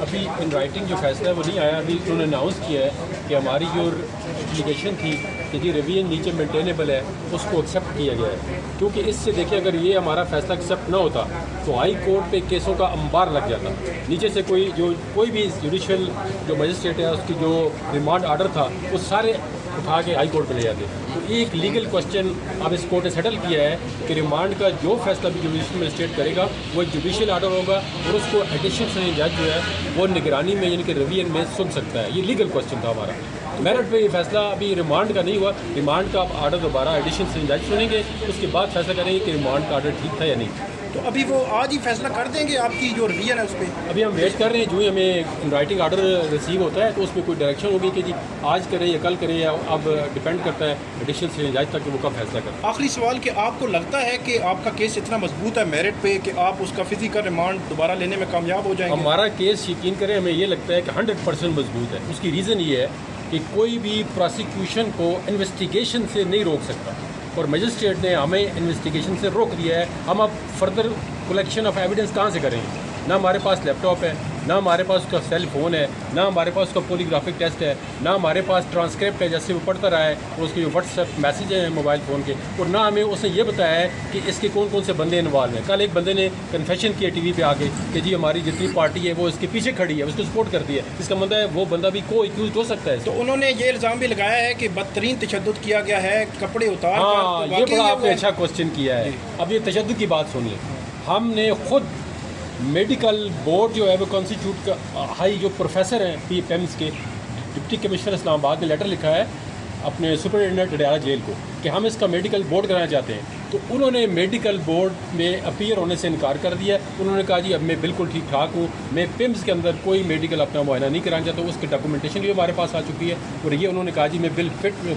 ابھی in writing جو فیصلہ ہے وہ نہیں آیا. ابھی انہوں نے اناؤنس کیا ہے کہ ہماری جو اپلیکیشن تھی کہ جی ریویژن نیچے مینٹینیبل ہے اس کو ایکسیپٹ کیا گیا ہے. کیونکہ اس سے دیکھیں اگر یہ ہمارا فیصلہ ایکسیپٹ نہ ہوتا تو ہائی کورٹ پہ کیسوں کا انبار لگ جاتا. نیچے سے کوئی بھی جوڈیشل جو مجسٹریٹ ہے اس کی جو ریمانڈ آرڈر تھا وہ سارے اٹھا کے ہائی کورٹ پہ لے جاتے. تو ایک لیگل کوشچن اب اس کورٹ نے سیٹل کیا ہے کہ ریمانڈ کا جو فیصلہ بھی جوڈیشل مجسٹریٹ کرے گا وہ ایک جوڈیشل آرڈر ہوگا اور اس کو ایڈیشنل سے جج جو ہے وہ نگرانی میں یعنی کہ ریویژن میں سن سکتا ہے. یہ لیگل کوشچن تھا ہمارا. میرٹ پہ یہ فیصلہ ابھی ریمانڈ کا نہیں ہوا. ریمانڈ کا آرڈر دوبارہ ایڈیشنل سے جج سنیں گے, اس کے بعد فیصلہ کریں گے کہ ریمانڈ کا آرڈر ٹھیک تھا یا نہیں. تو ابھی وہ آج ہی فیصلہ کر دیں گے آپ کی جو ریویژن ہے اس پہ؟ ابھی ہم ویٹ کر رہے ہیں جو ہی ہمیں رائٹنگ آرڈر ریسیو ہوتا ہے تو اس میں کوئی ڈائریکشن ہوگی کہ جی آج کریں یا کل کریں, یا اب ڈیپینڈ کرتا ہے ایڈیشنل سے جج تک کہ وہ کب فیصلہ کریں. آخری سوال کہ آپ کو لگتا ہے کہ آپ کا کیس اتنا مضبوط ہے میرٹ پہ کہ آپ اس کا فزیکل ریمانڈ دوبارہ لینے میں کامیاب ہو جائیں گے؟ ہمارا کیس یقین کریں ہمیں یہ لگتا ہے کہ 100% مضبوط ہے. اس کی ریزن یہ ہے کہ کوئی بھی پروسیکیوشن کو انویسٹیگیشن سے نہیں روک سکتا اور مجسٹریٹ نے ہمیں انویسٹیگیشن سے روک دیا ہے. ہم اب فردر کلیکشن آف ایویڈنس کہاں سے کریں گے؟ نہ ہمارے پاس لیپ ٹاپ ہے, نہ ہمارے پاس اس کا سیل فون ہے, نہ ہمارے پاس اس کا پولیگرافک ٹیسٹ ہے, نہ ہمارے پاس ٹرانسکرپٹ ہے جیسے وہ پڑھتا رہا ہے اور اس کے جو واٹس ایپ میسیج ہیں موبائل فون کے, اور نہ ہمیں اس نے یہ بتایا ہے کہ اس کے کون کون سے بندے انوالو ہیں. کل ایک بندے نے کنفیشن کیا ٹی وی پہ آ کے کہ جی ہماری جتنی پارٹی ہے وہ اس کے پیچھے کھڑی ہے, اس کو سپورٹ کرتی ہے. اس کا مطلب ہے وہ بندہ بھی کو ایکیوزڈ ہو سکتا ہے. تو انہوں نے یہ الزام بھی لگایا ہے کہ بدترین تشدد کیا گیا ہے, کپڑے اتار کر. ہاں, یہ بڑا آپ نے اچھا کوشچن کیا ہے. اب یہ تشدد کی بات سنیے. ہم نے خود میڈیکل بورڈ جو ہے وہ کانسٹیٹیوٹ کا ہائی جو پروفیسر ہیں پی پیمس کے ڈپٹی کمشنر اسلام آباد نے لیٹر لکھا ہے اپنے سپرنٹینڈنٹ اڈیالہ جیل کو کہ ہم اس کا میڈیکل بورڈ کرانا چاہتے ہیں. تو انہوں نے میڈیکل بورڈ میں اپیئر ہونے سے انکار کر دیا. انہوں نے کہا جی اب میں بالکل ٹھیک ٹھاک ہوں, میں پیمس کے اندر کوئی میڈیکل اپنا معائنہ نہیں کرانا چاہتا. اس کی ڈاکومنٹیشن بھی ہمارے پاس آ چکی ہے اور یہ انہوں نے کہا جی میں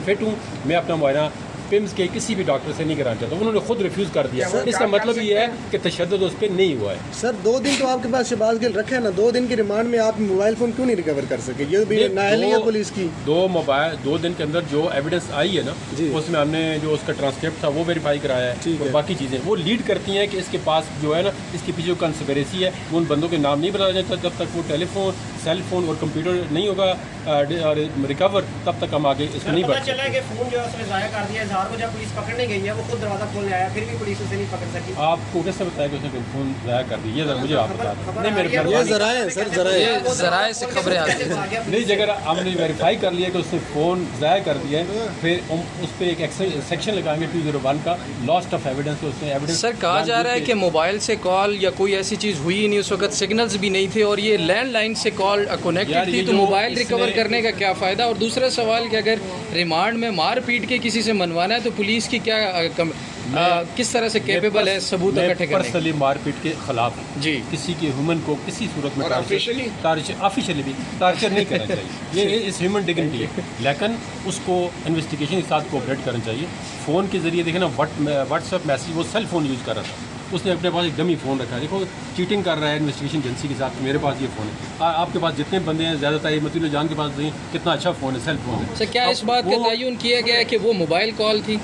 فٹ ہوں, میں اپنا معائنہ پیمس کے کسی بھی ڈاکٹر سے نہیں کرانا چاہتا. انہوں نے خود ریفیوز کر دیا. اس کا مطلب یہ ہے کہ تشدد اس پہ نہیں ہوا ہے. سر 2 دن تو آپ کے پاس شہباز گل رکھے ہیں نا, 2 دن کی ریمانڈ میں آپ موبائل فون کیوں نہیں ریکور کر سکے؟ یہ بھی نااہلی ہے پولیس کی. 2 دن کے اندر جو ایویڈنس آئی ہے نا اس میں ہم نے جو اس کا ٹرانسکرپٹ تھا وہ ویریفائی کرایا ہے اور باقی چیزیں وہ لیڈ کرتی ہیں کہ اس کے پاس جو ہے نا اس کے پیچھے جو کنسپیریسی ہے وہ ان بندوں کے نام نہیں بتایا جاتا. جب تک وہ ٹیلی فون, سیل فون اور کمپیوٹر نہیں ہوگا ریکور تب تک ہم آگے اس کو نہیں بڑھ چلا کہ فون جو ہے اس نے ضائع کر دیا. اظہار کو جب پولیس پکڑنے گئی ہے وہ خود دروازہ کھولنے آیا, پھر بھی پولیس اسے نہیں پکڑ سکی. آپ کو کیسے بتایا کہ اس نے فون ضائع کر دی؟ یہ مجھے آپ بتا نہیں, میرے یہ ذرائع ہیں سر, ذرائع سے خبریں آتی ہیں. نہیں, اگر ہم نے ویریفائی کر لیا کہ اس نے فون ضائع کر دیا ہے پھر ہم اس پہ ایک سیکشن لگائیں گے 201 کا لاسٹ آف ایویڈنس. اس نے ایویڈنس سر کہا جا رہا ہے کہ موبائل سے کال یا کوئی ایسی چیز ہوئی ہی نہیں, اس وقت سگنلز بھی نہیں تھے اور یہ لینڈ لائن سے کال کنیکٹڈ تھی, تو موبائل ریکور کرنے کا کیا فائدہ؟ اور دوسرا سوال کہ اگر ریمانڈ میں مار پیٹ کے کسی سے منوانا ہے تو پولیس کی کیا کس طرح سے کیپیبل ہے ثبوت اکٹھے کرنے؟ پرسنلی مار پیٹ کے خلاف جی کسی کی ہیومن کو کسی صورت میں آفیشیلی بھی ٹارچر نہیں کرنا چاہیے. یہ اس ہیومن ڈگنیٹی ہے, لیکن اس کو انویسٹیگیشن کے ساتھ کوآپریٹ کرنا چاہیے. فون کے ذریعے دیکھیں نا واٹس ایپ میسیج وہ سیل فون یوز کر رہا تھا, اس نے اپنے پاس ایک ڈمی فون رکھا ہے. دیکھو چیٹنگ کر رہا ہے انویسٹیگیشن ایجنسی کے ساتھ. میرے پاس یہ فون ہے, آپ کے پاس جتنے بندے ہیں زیادہ تر متین جان کے پاس کتنا اچھا فون ہے, سیل فون ہے. سر کیا اس بات کا تعین کیا گیا ہے کہ وہ موبائل کال تھی؟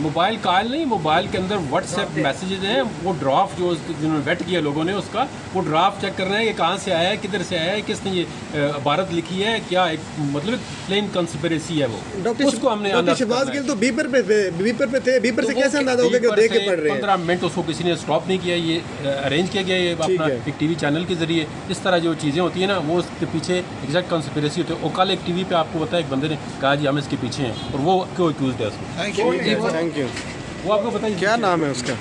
موبائل کال نہیں, موبائل کے اندر واٹس ایپ میسیجز ہیں. وہ ڈرافٹ جو جنہوں نے ویٹ کیا لوگوں نے اس کا وہ ڈرافٹ چیک کر رہے ہیں کہ کہاں سے آیا ہے, کدھر سے آیا ہے, کس نے یہ عبارت لکھی ہے, کیا ایک مطلب پلین کنسپیریسی ہے وہ. اس کو ہم نے ڈاکٹر شہباز گل تو بیپر پہ تھے, بیپر سے کیسے اندازہ ہوگا کہ وہ دیکھ کے پڑھ رہے ہیں؟ 15 منٹ اس کو کسی نے اسٹاپ نہیں کیا. یہ ارینج کیا گیا یہ اپنا ایک ٹی وی چینل کے ذریعے. اس طرح جو چیزیں ہوتی ہیں نا وہ اس کے پیچھے ایگزیکٹ کنسپیریسی ہوتی ہے. اور کل ایک ٹی وی پہ آپ کو بتایا ایک بندے نے کہا جی ہم اس کے پیچھے ہیں اور وہ کیوں ایکیوزڈ ہے اس کو. Thank you. وہ آپ کو بتائیے کیا نام ہے اس کا؟